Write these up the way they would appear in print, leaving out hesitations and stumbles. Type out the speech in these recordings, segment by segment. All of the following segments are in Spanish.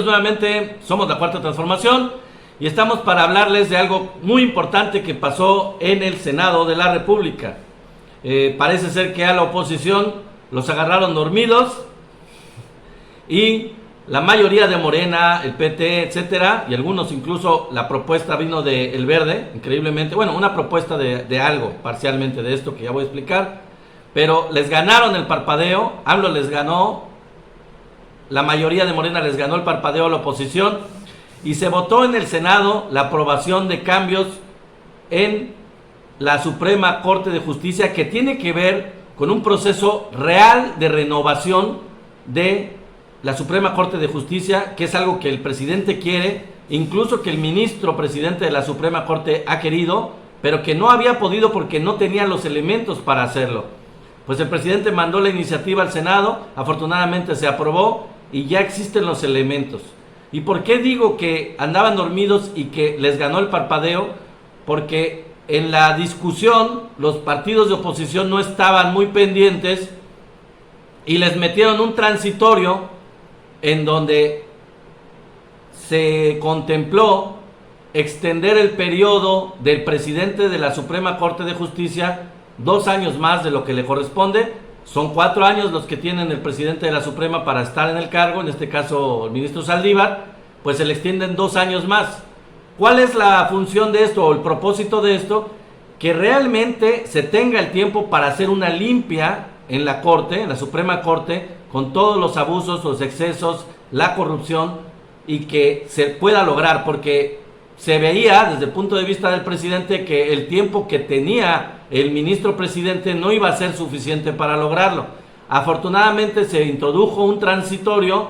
Bienvenidos nuevamente, somos la Cuarta Transformación y estamos para hablarles de algo muy importante que pasó en el Senado de la República. Parece ser que a la oposición los agarraron dormidos y la mayoría de Morena, el PT, etcétera, y algunos incluso la propuesta vino de El Verde, increíblemente, bueno, una propuesta de algo, parcialmente de esto que ya voy a explicar, pero les ganaron el parpadeo, AMLO les ganó. La mayoría de Morena les ganó el parpadeo a la oposición y se votó en el Senado la aprobación de cambios en la Suprema Corte de Justicia que tiene que ver con un proceso real de renovación de la Suprema Corte de Justicia, que es algo que el presidente quiere, incluso que el ministro presidente de la Suprema Corte ha querido, pero que no había podido porque no tenía los elementos para hacerlo. Pues el presidente mandó la iniciativa al Senado, afortunadamente se aprobó y ya existen los elementos. ¿Y por qué digo que andaban dormidos y que les ganó el parpadeo? Porque en la discusión los partidos de oposición no estaban muy pendientes y les metieron un transitorio en donde se contempló extender el periodo del presidente de la Suprema Corte de Justicia 2 años más de lo que le corresponde. Son 4 años los que tienen el presidente de la Suprema para estar en el cargo, en este caso el ministro Saldívar, pues se le extienden 2 años más. ¿Cuál es la función de esto o el propósito de esto? Que realmente se tenga el tiempo para hacer una limpia en la Corte, en la Suprema Corte, con todos los abusos, los excesos, la corrupción, y que se pueda lograr, porque se veía desde el punto de vista del presidente que el tiempo que tenía el ministro presidente no iba a ser suficiente para lograrlo. Afortunadamente se introdujo un transitorio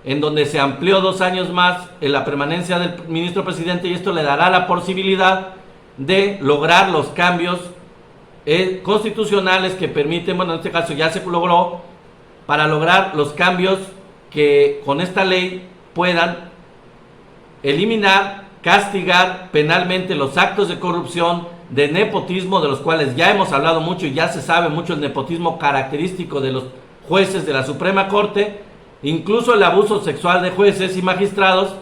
en donde se amplió 2 años más en la permanencia del ministro presidente, y esto le dará la posibilidad de lograr los cambios constitucionales que permiten, bueno, en este caso ya se logró, para lograr los cambios que con esta ley puedan eliminar, castigar penalmente los actos de corrupción, de nepotismo, de los cuales ya hemos hablado mucho y ya se sabe mucho el nepotismo característico de los jueces de la Suprema Corte, incluso el abuso sexual de jueces y magistrados.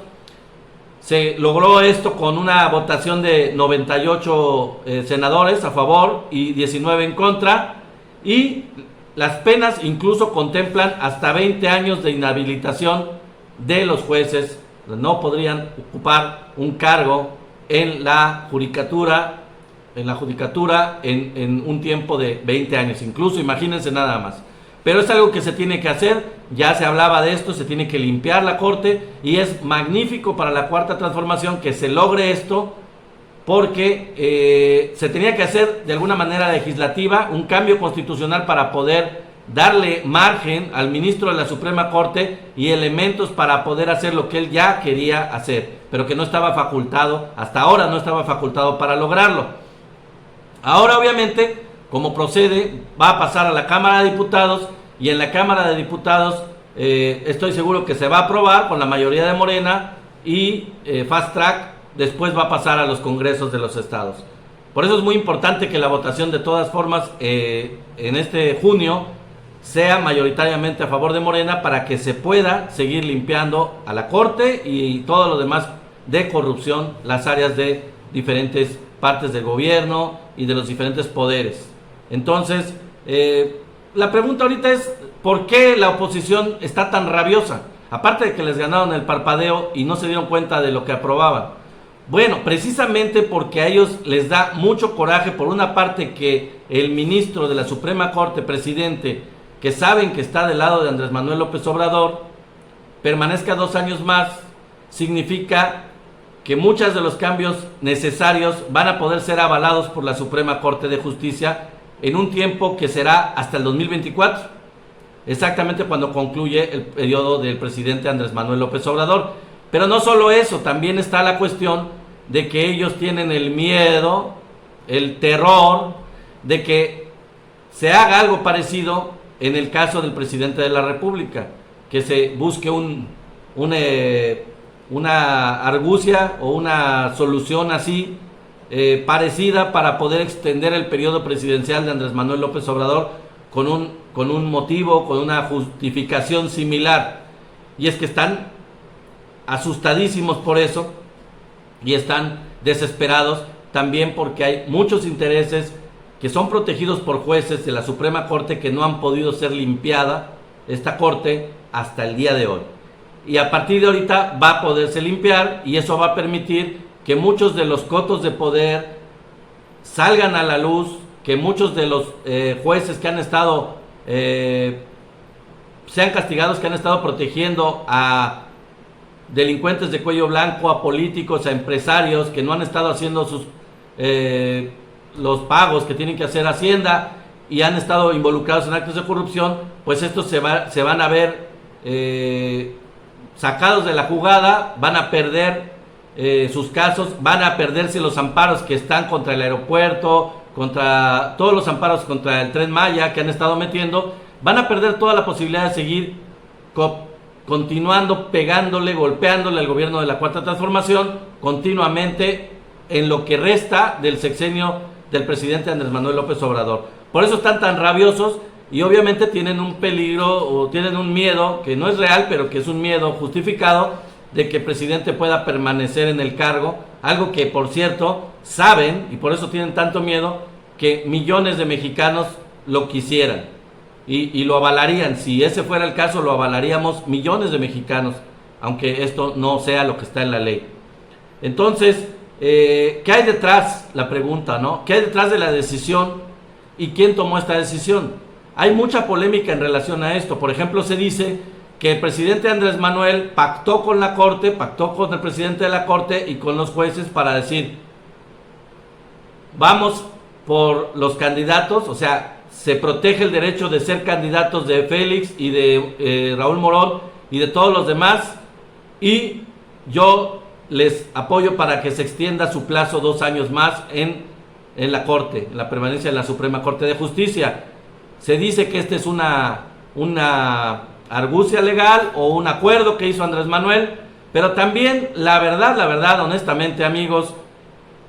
Se logró esto con una votación de 98 senadores a favor y 19 en contra, y las penas incluso contemplan hasta 20 años de inhabilitación de los jueces. No podrían ocupar un cargo en la judicatura en un tiempo de 20 años, incluso, imagínense nada más. Pero es algo que se tiene que hacer, ya se hablaba de esto, se tiene que limpiar la Corte, y es magnífico para la Cuarta Transformación que se logre esto, porque se tenía que hacer de alguna manera legislativa, un cambio constitucional para poder darle margen al ministro de la Suprema Corte y elementos para poder hacer lo que él ya quería hacer, pero que no estaba facultado, hasta ahora no estaba facultado para lograrlo. Ahora, obviamente, como procede, va a pasar a la Cámara de Diputados, y en la Cámara de Diputados estoy seguro que se va a aprobar con la mayoría de Morena, y fast track después va a pasar a los congresos de los estados. Por eso es muy importante que la votación, de todas formas, en este junio sea mayoritariamente a favor de Morena, para que se pueda seguir limpiando a la Corte y todo lo demás de corrupción, las áreas de diferentes partes del gobierno y de los diferentes poderes. Entonces, la pregunta ahorita es, ¿por qué la oposición está tan rabiosa? Aparte de que les ganaron el parpadeo y no se dieron cuenta de lo que aprobaban. Bueno, precisamente porque a ellos les da mucho coraje, por una parte, que el ministro de la Suprema Corte, presidente, que saben que está del lado de Andrés Manuel López Obrador, permanezca 2 años más. Significa que muchos de los cambios necesarios van a poder ser avalados por la Suprema Corte de Justicia en un tiempo que será hasta el 2024, exactamente cuando concluye el periodo del presidente Andrés Manuel López Obrador. Pero no solo eso, también está la cuestión de que ellos tienen el miedo, el terror de que se haga algo parecido en el caso del presidente de la República, que se busque una argucia o una solución así parecida para poder extender el periodo presidencial de Andrés Manuel López Obrador con un motivo, con una justificación similar. Y es que están asustadísimos por eso y están desesperados también porque hay muchos intereses que son protegidos por jueces de la Suprema Corte que no han podido ser limpiada esta corte hasta el día de hoy. Y a partir de ahorita va a poderse limpiar y eso va a permitir que muchos de los cotos de poder salgan a la luz, que muchos de los jueces que han estado sean castigados, que han estado protegiendo a delincuentes de cuello blanco, a políticos, a empresarios que no han estado haciendo los pagos que tienen que hacer Hacienda y han estado involucrados en actos de corrupción, pues estos se van a ver sacados de la jugada, van a perder sus casos, van a perderse los amparos que están contra el aeropuerto, contra todos los amparos contra el Tren Maya que han estado metiendo, van a perder toda la posibilidad de seguir continuando pegándole, golpeándole al gobierno de la Cuarta Transformación continuamente en lo que resta del sexenio del presidente Andrés Manuel López Obrador. Por eso están tan rabiosos y obviamente tienen un peligro o tienen un miedo que no es real, pero que es un miedo justificado de que el presidente pueda permanecer en el cargo, algo que por cierto saben y por eso tienen tanto miedo que millones de mexicanos lo quisieran y lo avalarían. Si ese fuera el caso, lo avalaríamos millones de mexicanos, aunque esto no sea lo que está en la ley. Entonces, ¿qué hay detrás? La pregunta, ¿no? ¿Qué hay detrás de la decisión y quién tomó esta decisión? Hay mucha polémica en relación a esto. Por ejemplo, se dice que el presidente Andrés Manuel pactó con la Corte, pactó con el presidente de la Corte y con los jueces para decir, vamos por los candidatos, o sea, se protege el derecho de ser candidatos de Félix y de Raúl Morón y de todos los demás, y yo les apoyo para que se extienda su plazo 2 años más en la Corte, en la permanencia en la Suprema Corte de Justicia. Se dice que esta es una argucia legal o un acuerdo que hizo Andrés Manuel, pero también la verdad, honestamente, amigos,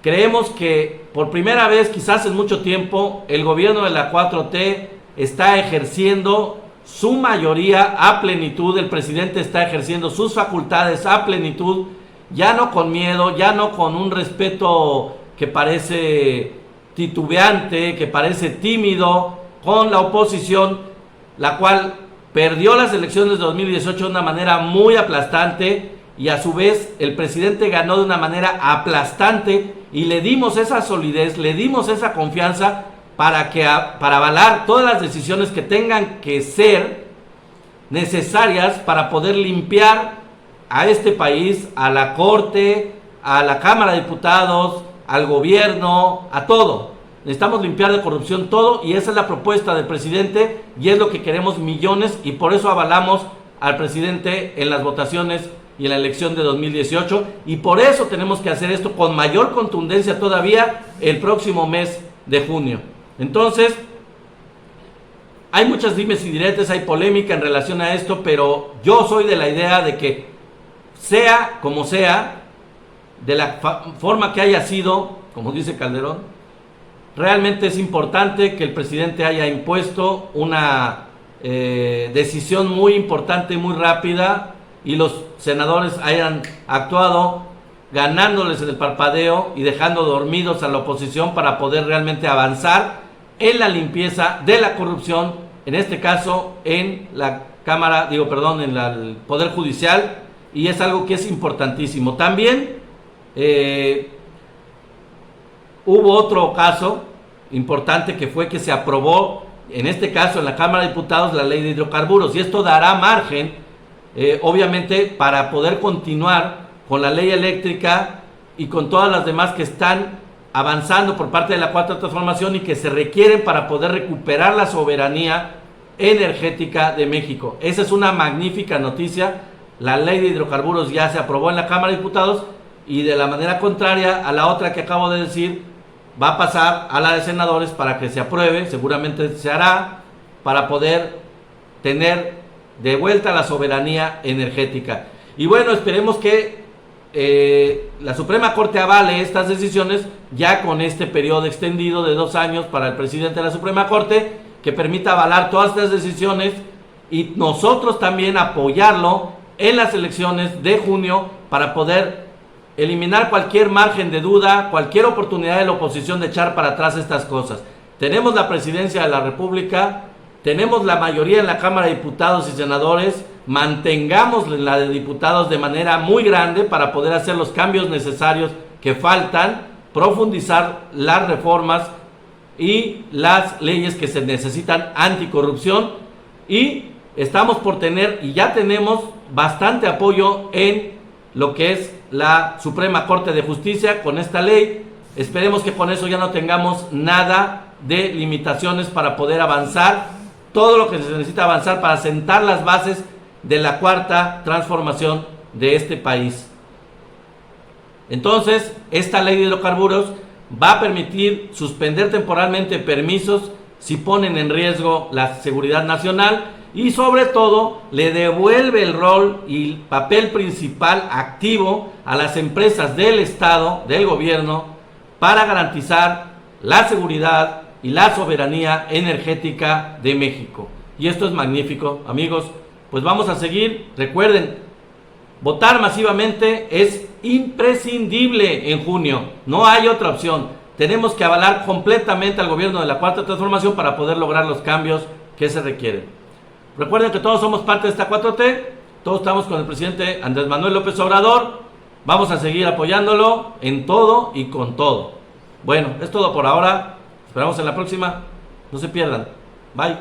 creemos que por primera vez, quizás en mucho tiempo, el gobierno de la 4T está ejerciendo su mayoría a plenitud, el presidente está ejerciendo sus facultades a plenitud, ya no con miedo, ya no con un respeto que parece titubeante, que parece tímido con la oposición, la cual perdió las elecciones de 2018 de una manera muy aplastante y a su vez el presidente ganó de una manera aplastante y le dimos esa solidez, le dimos esa confianza para avalar todas las decisiones que tengan que ser necesarias para poder limpiar a este país, a la Corte, a la Cámara de Diputados, al gobierno, a todo. Necesitamos limpiar de corrupción todo y esa es la propuesta del presidente y es lo que queremos millones y por eso avalamos al presidente en las votaciones y en la elección de 2018 y por eso tenemos que hacer esto con mayor contundencia todavía el próximo mes de junio. Entonces, hay muchas dimes y diretes, hay polémica en relación a esto, pero yo soy de la idea de que sea como sea, de la forma que haya sido, como dice Calderón, realmente es importante que el presidente haya impuesto una decisión muy importante y muy rápida y los senadores hayan actuado ganándoles en el parpadeo y dejando dormidos a la oposición para poder realmente avanzar en la limpieza de la corrupción, en este caso en la Cámara, en el Poder Judicial, y es algo que es importantísimo. También hubo otro caso importante que fue que se aprobó, en este caso en la Cámara de Diputados, la ley de hidrocarburos, y esto dará margen, obviamente, para poder continuar con la ley eléctrica y con todas las demás que están avanzando por parte de la Cuarta Transformación y que se requieren para poder recuperar la soberanía energética de México. Esa es una magnífica noticia. La ley de hidrocarburos ya se aprobó en la Cámara de Diputados y de la manera contraria a la otra que acabo de decir, va a pasar a la de senadores para que se apruebe, seguramente se hará, para poder tener de vuelta la soberanía energética. Y bueno, esperemos que la Suprema Corte avale estas decisiones ya con este periodo extendido de 2 años para el presidente de la Suprema Corte, que permita avalar todas estas decisiones y nosotros también apoyarlo en las elecciones de junio para poder eliminar cualquier margen de duda, cualquier oportunidad de la oposición de echar para atrás estas cosas. Tenemos la presidencia de la República, tenemos la mayoría en la Cámara de Diputados y Senadores, mantengamos la de diputados de manera muy grande para poder hacer los cambios necesarios que faltan, profundizar las reformas y las leyes que se necesitan anticorrupción, y estamos por tener y ya tenemos bastante apoyo en lo que es la Suprema Corte de Justicia con esta ley. Esperemos que con eso ya no tengamos nada de limitaciones para poder avanzar todo lo que se necesita avanzar para sentar las bases de la cuarta transformación de este país. Entonces, esta ley de hidrocarburos va a permitir suspender temporalmente permisos si ponen en riesgo la seguridad nacional, y sobre todo le devuelve el rol y el papel principal activo a las empresas del Estado, del gobierno, para garantizar la seguridad y la soberanía energética de México. Y esto es magnífico, amigos. Pues vamos a seguir. Recuerden, votar masivamente es imprescindible en junio. No hay otra opción. Tenemos que avalar completamente al gobierno de la Cuarta Transformación para poder lograr los cambios que se requieren. Recuerden que todos somos parte de esta 4T. Todos estamos con el presidente Andrés Manuel López Obrador. Vamos a seguir apoyándolo en todo y con todo. Bueno, es todo por ahora. Esperamos en la próxima. No se pierdan. Bye.